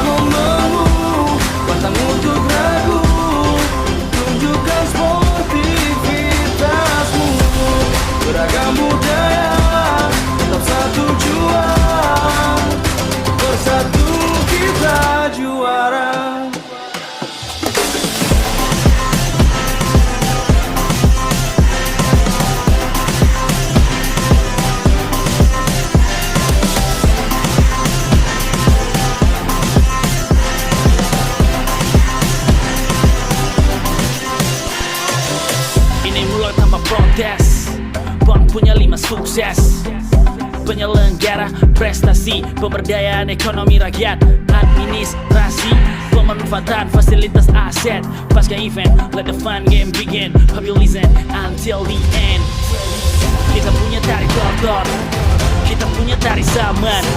momenmu, pantang untuk ragu. Tunjukkan sportivitasmu. Beragam budaya, tetap satu jua. Bersatu kita juara. Ini mulai tanpa protes, Bang punya 5 sukses. Penyelenggara prestasi, pemberdayaan ekonomi rakyat, administrasi, pemanfaatan fasilitas aset. Pasca event, let the fun game begin. Hope you listen until the end. Kita punya tari kotor, kita punya tari saman.